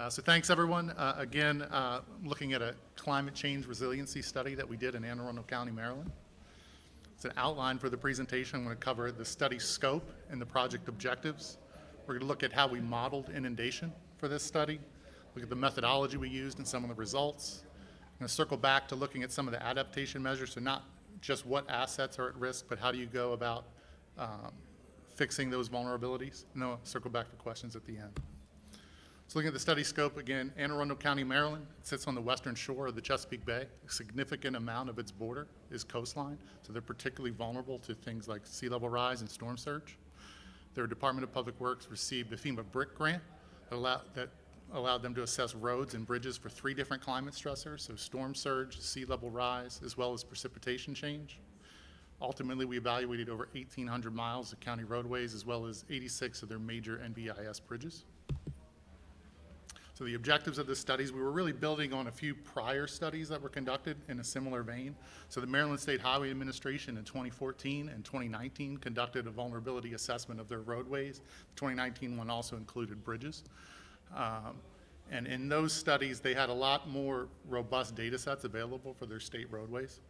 So thanks, everyone. Again, looking at a climate change resiliency study that we did in Anne Arundel County, Maryland. It's an outline for the presentation. I'm going to cover the study scope and the project objectives. We're going to look at how we modeled inundation for this study, look at the methodology we used and some of the results. I'm going to circle back to looking at some of the adaptation measures, so not just what assets are at risk, but how do you go about fixing those vulnerabilities. And then I'll circle back for questions at the end. So looking at the study scope, again, Anne Arundel County, Maryland, it sits on the western shore of the Chesapeake Bay. A significant amount of its border is coastline, so they're particularly vulnerable to things like sea level rise and storm surge. Their Department of Public Works received a FEMA BRIC grant that allowed them to assess roads and bridges for 3 different climate stressors, so storm surge, sea level rise, as well as precipitation change. Ultimately, we evaluated over 1,800 miles of county roadways, as well as 86 of their major NBIS bridges. So the objectives of the studies, we were really building on a few prior studies that were conducted in a similar vein. So the Maryland State Highway Administration in 2014 and 2019 conducted a vulnerability assessment of their roadways. The 2019 one also included bridges. And in those studies, they had a lot more robust data sets available for their state roadways.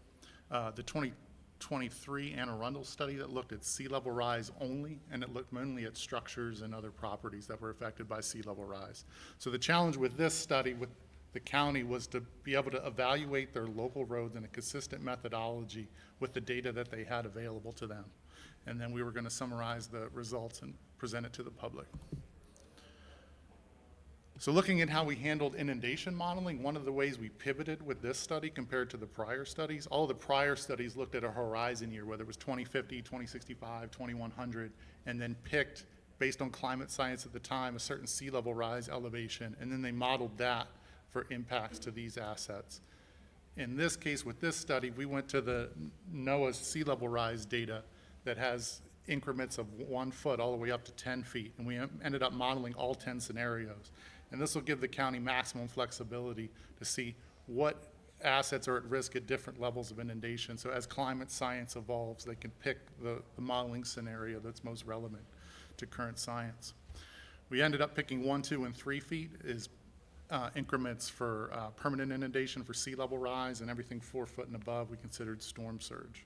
The 2023 Anne Arundel study that looked at sea level rise only, and it looked mainly at structures and other properties that were affected by sea level rise. So the challenge with this study with the county was to be able to evaluate their local roads in a consistent methodology with the data that they had available to them. And then we were going to summarize the results and present it to the public. So looking at how we handled inundation modeling, one of the ways we pivoted with this study compared to the prior studies, all of the prior studies looked at a horizon year, whether it was 2050, 2065, 2100, and then picked, based on climate science at the time, a certain sea level rise elevation, and then they modeled that for impacts to these assets. In this case, with this study, we went to the NOAA's sea level rise data that has increments of 1 foot all the way up to 10 feet, and we ended up modeling all 10 scenarios. And this will give the county maximum flexibility to see what assets are at risk at different levels of inundation. So as climate science evolves, they can pick the modeling scenario that's most relevant to current science. We ended up picking 1, 2, and 3 feet is increments for permanent inundation for sea level rise, and everything 4 foot and above we considered storm surge.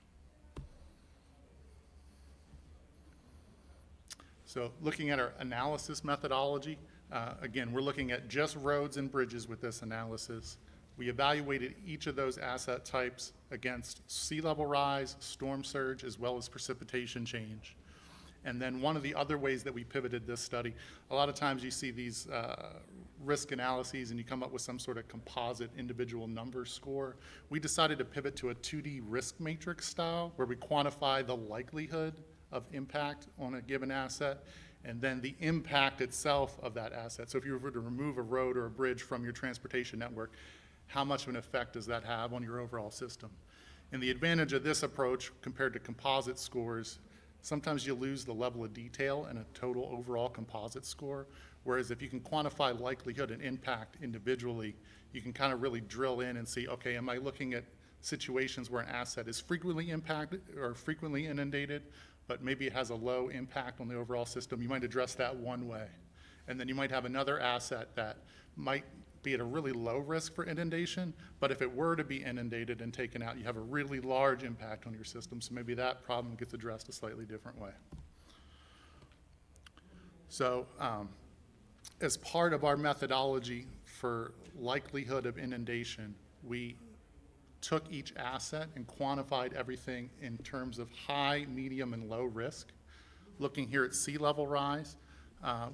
So looking at our analysis methodology, again, we're looking at just roads and bridges with this analysis. We evaluated each of those asset types against sea level rise, storm surge, as well as precipitation change. And then one of the other ways that we pivoted this study, a lot of times you see these risk analyses and you come up with some sort of composite individual number score. We decided to pivot to a 2D risk matrix style where we quantify the likelihood of impact on a given asset, and then the impact itself of that asset. So if you were to remove a road or a bridge from your transportation network, how much of an effect does that have on your overall system? And the advantage of this approach compared to composite scores, sometimes you lose the level of detail in a total overall composite score, whereas if you can quantify likelihood and impact individually, you can kind of really drill in and see, okay, am I looking at situations where an asset is frequently impacted or frequently inundated, but maybe it has a low impact on the overall system? You might address that one way. And then you might have another asset that might be at a really low risk for inundation, but if it were to be inundated and taken out, you have a really large impact on your system, so maybe that problem gets addressed a slightly different way. So as part of our methodology for likelihood of inundation, we took each asset and quantified everything in terms of high, medium, and low risk. Looking here at sea level rise,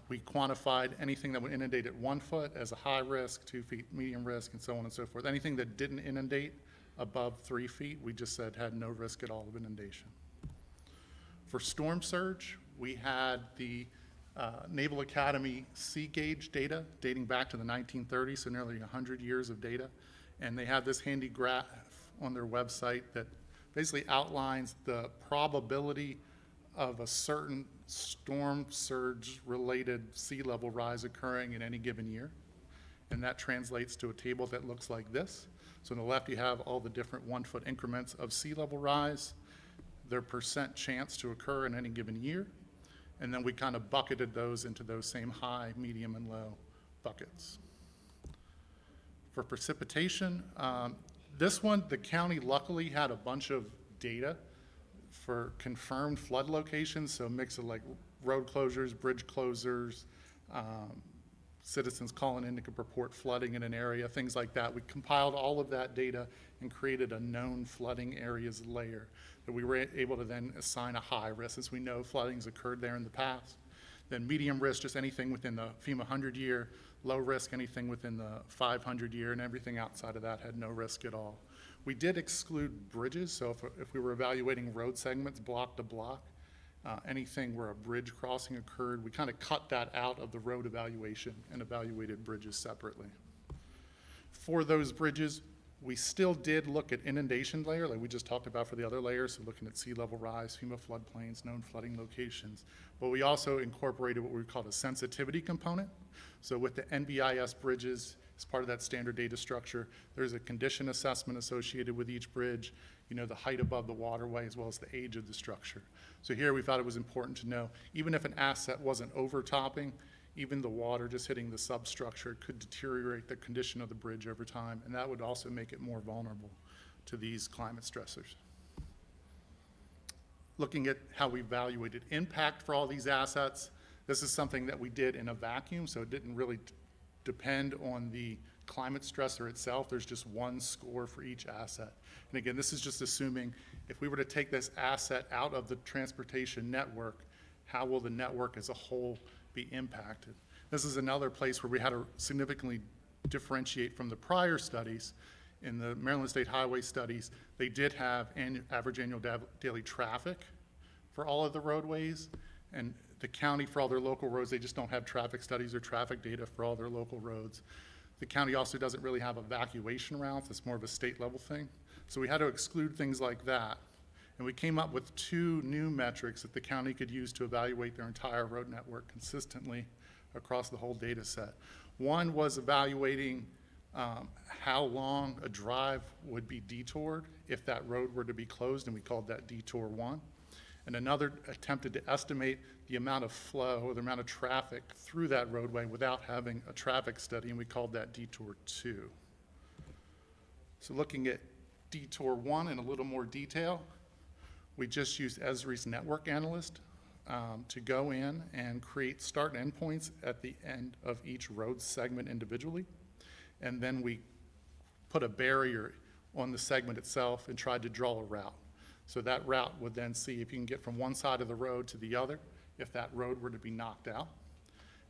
we quantified anything that would inundate at 1 foot as a high risk, 2 feet medium risk, and so on and so forth. Anything that didn't inundate above 3 feet, we just said had no risk at all of inundation. For storm surge, we had the Naval Academy sea gauge data dating back to the 1930s, so nearly 100 years of data. And they have this handy graph on their website that basically outlines the probability of a certain storm surge related sea level rise occurring in any given year. And that translates to a table that looks like this. So on the left you have all the different 1 foot increments of sea level rise, their percent chance to occur in any given year. And then we kind of bucketed those into those same high, medium, and low buckets. For precipitation, this one, the county luckily had a bunch of data for confirmed flood locations, so a mix of like road closures, bridge closures, citizens calling in to report flooding in an area, things like that. We compiled all of that data and created a known flooding areas layer that we were able to then assign a high risk, since we know flooding's occurred there in the past. Then medium risk, just anything within the FEMA 100-year, low risk, anything within the 500-year, and everything outside of that had no risk at all. We did exclude bridges, so if we were evaluating road segments block to block, anything where a bridge crossing occurred, we kind of cut that out of the road evaluation and evaluated bridges separately. For those bridges, we still did look at inundation layer, like we just talked about for the other layers, so looking at sea level rise, FEMA floodplains, known flooding locations. But we also incorporated what we called a sensitivity component. So with the NBIS bridges, as part of that standard data structure, there's a condition assessment associated with each bridge, you know, the height above the waterway as well as the age of the structure. So here we thought it was important to know, even if an asset wasn't overtopping, even the water just hitting the substructure could deteriorate the condition of the bridge over time, and that would also make it more vulnerable to these climate stressors. Looking at how we evaluated impact for all these assets, this is something that we did in a vacuum, so it didn't really depend on the climate stressor itself. There's just one score for each asset. And again, this is just assuming if we were to take this asset out of the transportation network, how will the network as a whole be impacted? This is another place where we had to significantly differentiate from the prior studies. In the Maryland State Highway studies, they did have average annual daily traffic for all of the roadways, and the county, for all their local roads, they just don't have traffic studies or traffic data for all their local roads. The county also doesn't really have evacuation routes. It's more of a state level thing. So we had to exclude things like that. And we came up with two new metrics that the county could use to evaluate their entire road network consistently across the whole data set. One was evaluating how long a drive would be detoured if that road were to be closed, and we called that detour 1. And another attempted to estimate the amount of flow or the amount of traffic through that roadway without having a traffic study, and we called that detour 2. So looking at detour 1 in a little more detail, we just used Esri's network analyst to go in and create start and end points at the end of each road segment individually. And then we put a barrier on the segment itself and tried to draw a route. So that route would then see if you can get from one side of the road to the other, if that road were to be knocked out.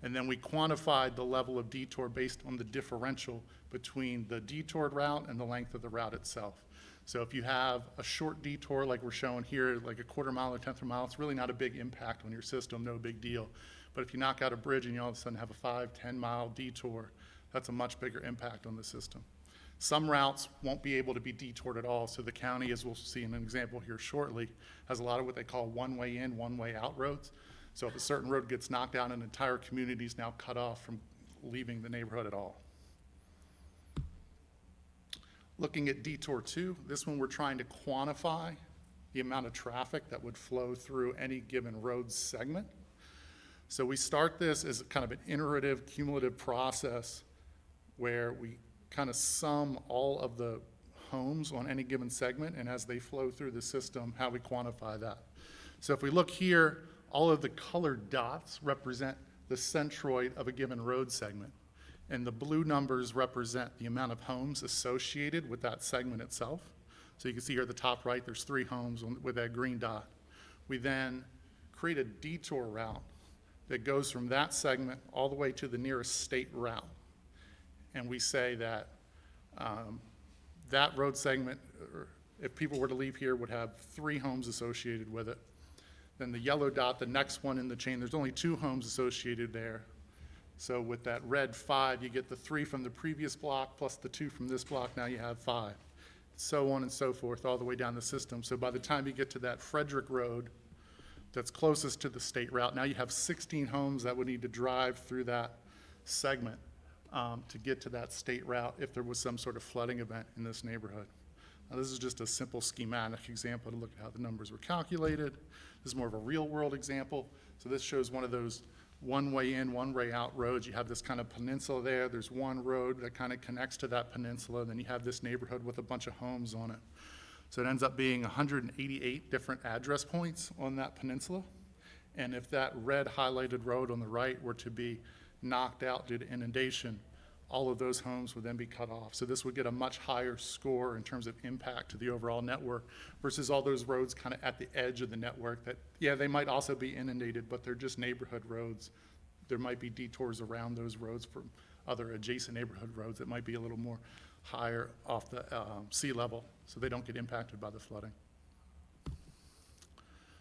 And then we quantified the level of detour based on the differential between the detoured route and the length of the route itself. So if you have a short detour like we're showing here, like a quarter mile or tenth of a mile, it's really not a big impact on your system, no big deal. But if you knock out a bridge and you all of a sudden have a 5-10 mile detour, that's a much bigger impact on the system. Some routes won't be able to be detoured at all, so the county, as we'll see in an example here shortly, has a lot of what they call one-way in, one-way out roads. So if a certain road gets knocked out, an entire community is now cut off from leaving the neighborhood at all. Looking at detour 2, this one we're trying to quantify the amount of traffic that would flow through any given road segment. So we start this as kind of an iterative, cumulative process where we kind of sum all of the homes on any given segment, and as they flow through the system, how we quantify that. So if we look here, all of the colored dots represent the centroid of a given road segment, and the blue numbers represent the amount of homes associated with that segment itself. So you can see here at the top right, there's 3 homes with that green dot. We then create a detour route that goes from that segment all the way to the nearest state route. And we say that that road segment, if people were to leave here, would have 3 homes associated with it. Then the yellow dot, the next one in the chain, there's only 2 homes associated there. So with that red 5, you get the 3 from the previous block plus the 2 from this block, now you have 5. So on and so forth all the way down the system. So by the time you get to that Frederick Road that's closest to the state route, now you have 16 homes that would need to drive through that segment to get to that state route if there was some sort of flooding event in this neighborhood. Now, this is just a simple schematic example to look at how the numbers were calculated. This is more of a real world example. So this shows one of those one way in, one way out roads. You have this kind of peninsula there. There's one road that kind of connects to that peninsula. Then you have this neighborhood with a bunch of homes on it. So it ends up being 188 different address points on that peninsula. And if that red highlighted road on the right were to be knocked out due to inundation, all of those homes would then be cut off. So this would get a much higher score in terms of impact to the overall network versus all those roads kind of at the edge of the network that, yeah, they might also be inundated, but they're just neighborhood roads. There might be detours around those roads from other adjacent neighborhood roads that might be a little more higher off the sea level, so they don't get impacted by the flooding.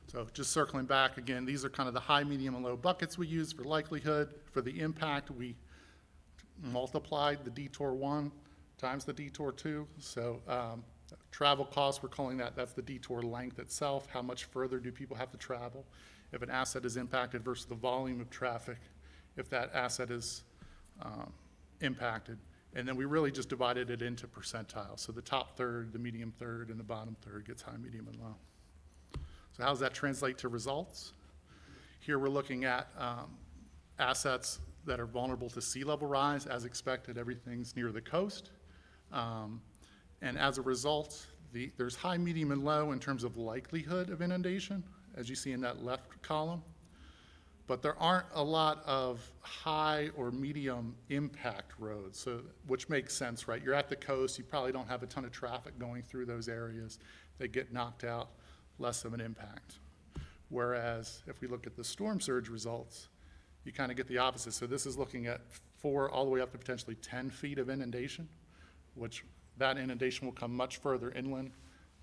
So just circling back again, these are kind of the high, medium, and low buckets we use for likelihood. For the impact, we multiplied the detour 1 times the detour 2. So travel costs, we're calling that, that's the detour length itself. How much further do people have to travel if an asset is impacted versus the volume of traffic if that asset is impacted. And then we really just divided it into percentiles. So the top third, the medium third, and the bottom third gets high, medium, and low. So how does that translate to results? Here we're looking at assets that are vulnerable to sea level rise. As expected, everything's near the coast. And as a result, there's high, medium, and low in terms of likelihood of inundation, as you see in that left column. But there aren't a lot of high or medium impact roads, so, which makes sense, right? You're at the coast, you probably don't have a ton of traffic going through those areas. They get knocked out, less of an impact. Whereas if we look at the storm surge results, you kind of get the opposite. So this is looking at 4 all the way up to potentially 10 feet of inundation, which that inundation will come much further inland,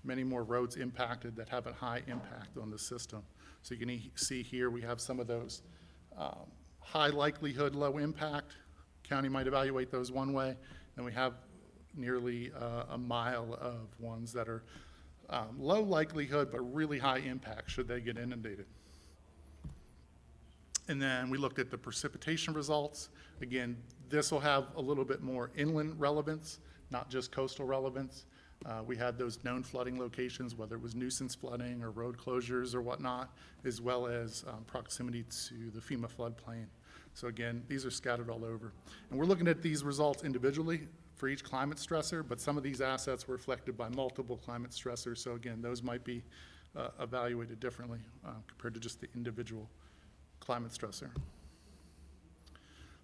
many more roads impacted that have a high impact on the system. So you can see here we have some of those high likelihood, low impact. County might evaluate those one way, and we have nearly a mile of ones that are low likelihood but really high impact should they get inundated. And then we looked at the precipitation results. Again, this will have a little bit more inland relevance, not just coastal relevance. We had those known flooding locations, whether it was nuisance flooding or road closures or whatnot, as well as proximity to the FEMA floodplain. So again, these are scattered all over. And we're looking at these results individually for each climate stressor, but some of these assets were affected by multiple climate stressors. So again, those might be evaluated differently compared to just the individual climate stressor.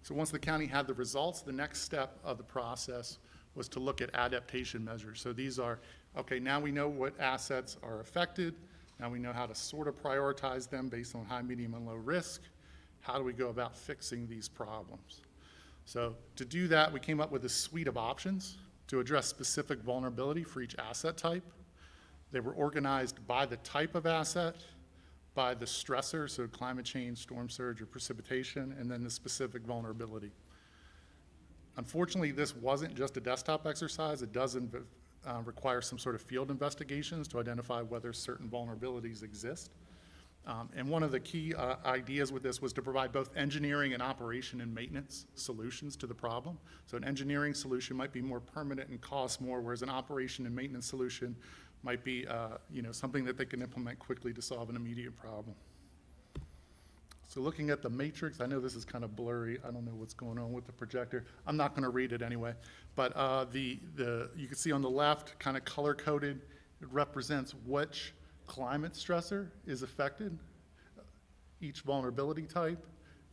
So once the county had the results, the next step of the process was to look at adaptation measures. So these are, okay, now we know what assets are affected. Now we know how to sort of prioritize them based on high, medium, and low risk. How do we go about fixing these problems? So to do that, we came up with a suite of options to address specific vulnerability for each asset type. They were organized by the type of asset, by the stressor, so climate change, storm surge, or precipitation, and then the specific vulnerability. Unfortunately, this wasn't just a desktop exercise. It does require some sort of field investigations to identify whether certain vulnerabilities exist. And one of the key ideas with this was to provide both engineering and operation and maintenance solutions to the problem. So an engineering solution might be more permanent and cost more, whereas an operation and maintenance solution might be something that they can implement quickly to solve an immediate problem. So looking at the matrix, I know this is kind of blurry. I don't know what's going on with the projector. I'm not going to read it anyway. But you can see on the left, kind of color-coded, it represents which climate stressor is affected, each vulnerability type.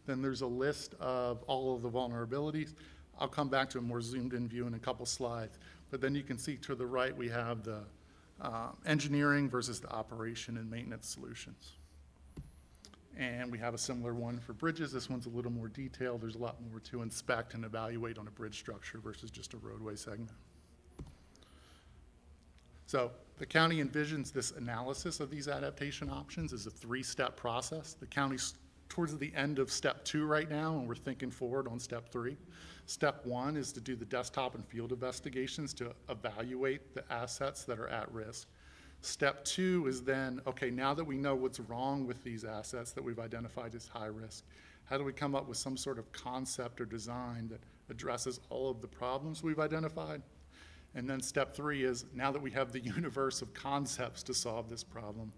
Then there's a list of all of the vulnerabilities. I'll come back to a more zoomed-in view in a couple slides. But then you can see to the right, we have the engineering versus the operation and maintenance solutions. And we have a similar one for bridges. This one's a little more detailed. There's a lot more to inspect and evaluate on a bridge structure versus just a roadway segment. So the county envisions this analysis of these adaptation options as a 3-step process. The county's towards the end of step 2 right now, and we're thinking forward on step 3. Step 1 is to do the desktop and field investigations to evaluate the assets that are at risk. Step 2 is then, okay, now that we know what's wrong with these assets that we've identified as high risk, how do we come up with some sort of concept or design that addresses all of the problems we've identified? And then step 3 is, now that we have the universe of concepts to solve this problem,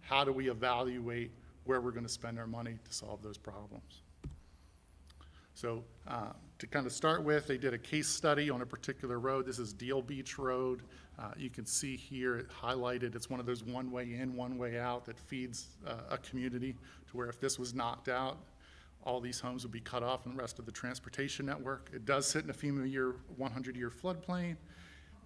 how do we evaluate where we're going to spend our money to solve those problems? So to kind of start with, they did a case study on a particular road. This is Deal Beach Road. You can see here it highlighted. It's one of those one-way in, one-way out that feeds a community to where if this was knocked out, all these homes would be cut off from the rest of the transportation network. It does sit in a FEMA 100-year floodplain.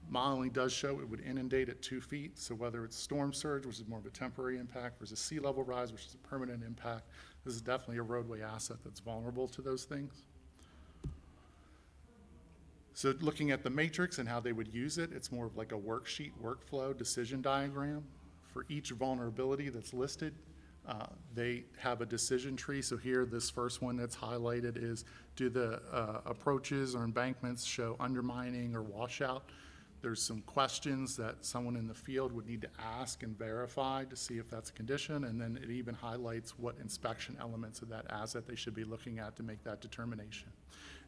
Modeling does show it would inundate at 2 feet. So whether it's storm surge, which is more of a temporary impact, versus sea level rise, which is a permanent impact, this is definitely a roadway asset that's vulnerable to those things. So looking at the matrix and how they would use it, it's more of like a worksheet, workflow, decision diagram. For each vulnerability that's listed, they have a decision tree. So here, this first one that's highlighted is, do the approaches or embankments show undermining or washout? There's some questions that someone in the field would need to ask and verify to see if that's a condition, and then it even highlights what inspection elements of that asset they should be looking at to make that determination.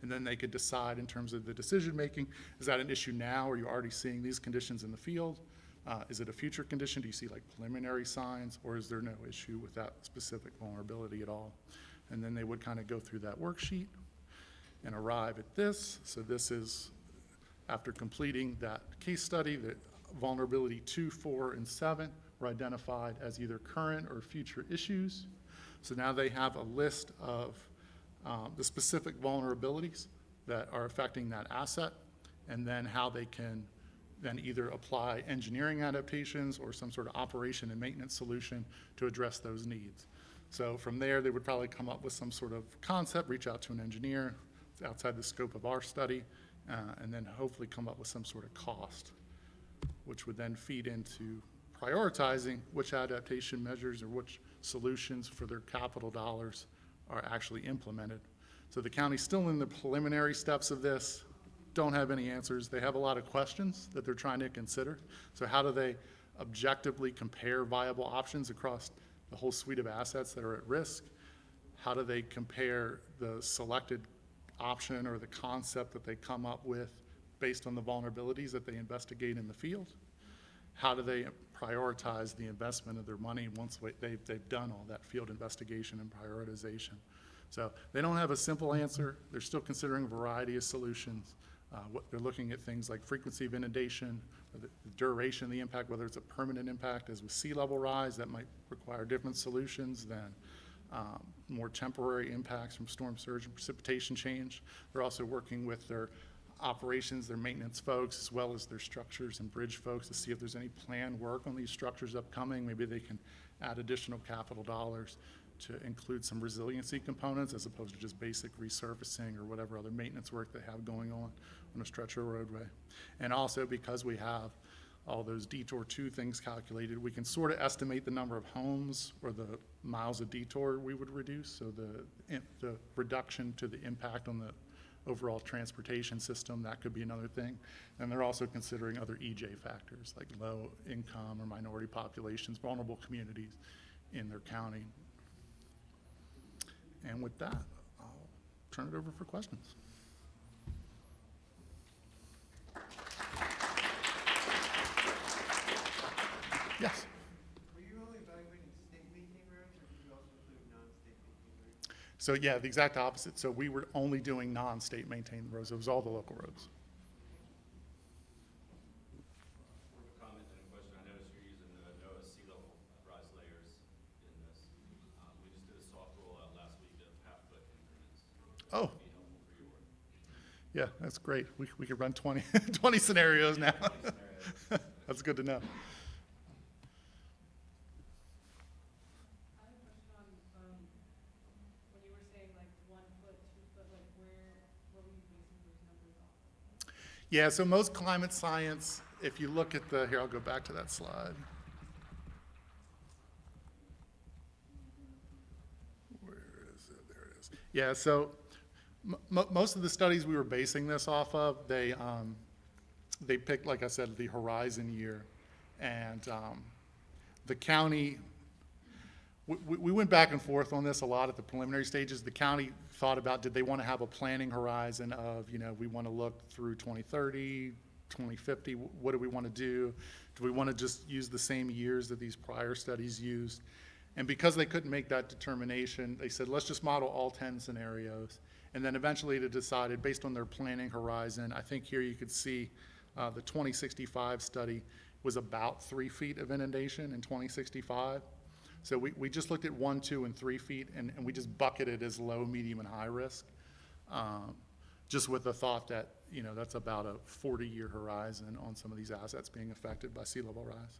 And then they could decide in terms of the decision-making, is that an issue now? Are you already seeing these conditions in the field? Is it a future condition? Do you see like preliminary signs, or is there no issue with that specific vulnerability at all? And then they would kind of go through that worksheet and arrive at this. So this is, after completing that case study, the vulnerability 2, 4, and 7 were identified as either current or future issues. So now they have a list of the specific vulnerabilities that are affecting that asset, and then how they can then either apply engineering adaptations or some sort of operation and maintenance solution to address those needs. So from there, they would probably come up with some sort of concept, reach out to an engineer outside the scope of our study, and then hopefully come up with some sort of cost, which would then feed into prioritizing which adaptation measures or which solutions for their capital dollars are actually implemented. So the county's still in the preliminary steps of this, don't have any answers. They have a lot of questions that they're trying to consider. So how do they objectively compare viable options across the whole suite of assets that are at risk? How do they compare the selected option or the concept that they come up with based on the vulnerabilities that they investigate in the field? How do they prioritize the investment of their money once they've done all that field investigation and prioritization? So they don't have a simple answer. They're still considering a variety of solutions. What they're looking at things like frequency of inundation, or the duration of the impact, whether it's a permanent impact, as with sea level rise, that might require different solutions than more temporary impacts from storm surge and precipitation change. They're also working with their operations, their maintenance folks, as well as their structures and bridge folks to see if there's any planned work on these structures upcoming. Maybe they can add additional capital dollars to include some resiliency components as opposed to just basic resurfacing or whatever other maintenance work they have going on a stretch of roadway. And also, because we have all those detour 2 things calculated, we can sort of estimate the number of homes or the miles of detour we would reduce, so the reduction to the impact on the overall transportation system, that could be another thing. And they're also considering other EJ factors, like low income or minority populations, vulnerable communities in their county. And with that, I'll turn it over for questions. Yes. Were you only evaluating state maintained roads, or did you also include non-state maintained roads? So yeah, the exact opposite. So we were only doing non-state maintained roads. It was all the local roads. More of a comment than a question. I noticed you're using the NOAA sea level rise layers in this. We just did a soft rollout last week of half-foot increments. Oh. That'd be helpful for your work. Yeah, that's great. We could run 20, 20 scenarios now. 20 scenarios. That's good to know. I have a question on, when you were saying like 1 foot, 2 foot, like what were you basing those numbers off of? Yeah, so most climate science, if you look at the, here, I'll go back to that slide. Where is it? There it is. Yeah, so most of the studies we were basing this off of, they picked, like I said, the horizon year. And the county, we went back and forth on this a lot at the preliminary stages. The county thought about, did they want to have a planning horizon of, we want to look through 2030, 2050, what do we want to do? Do we want to just use the same years that these prior studies used? And because they couldn't make that determination, they said, let's just model all 10 scenarios. And then eventually they decided, based on their planning horizon, I think here you could see the 2065 study was about 3 feet of inundation in 2065. So we just looked at 1, 2, and 3 feet, and we just bucketed as low, medium, and high risk. Just with the thought that, that's about a 40-year horizon on some of these assets being affected by sea level rise.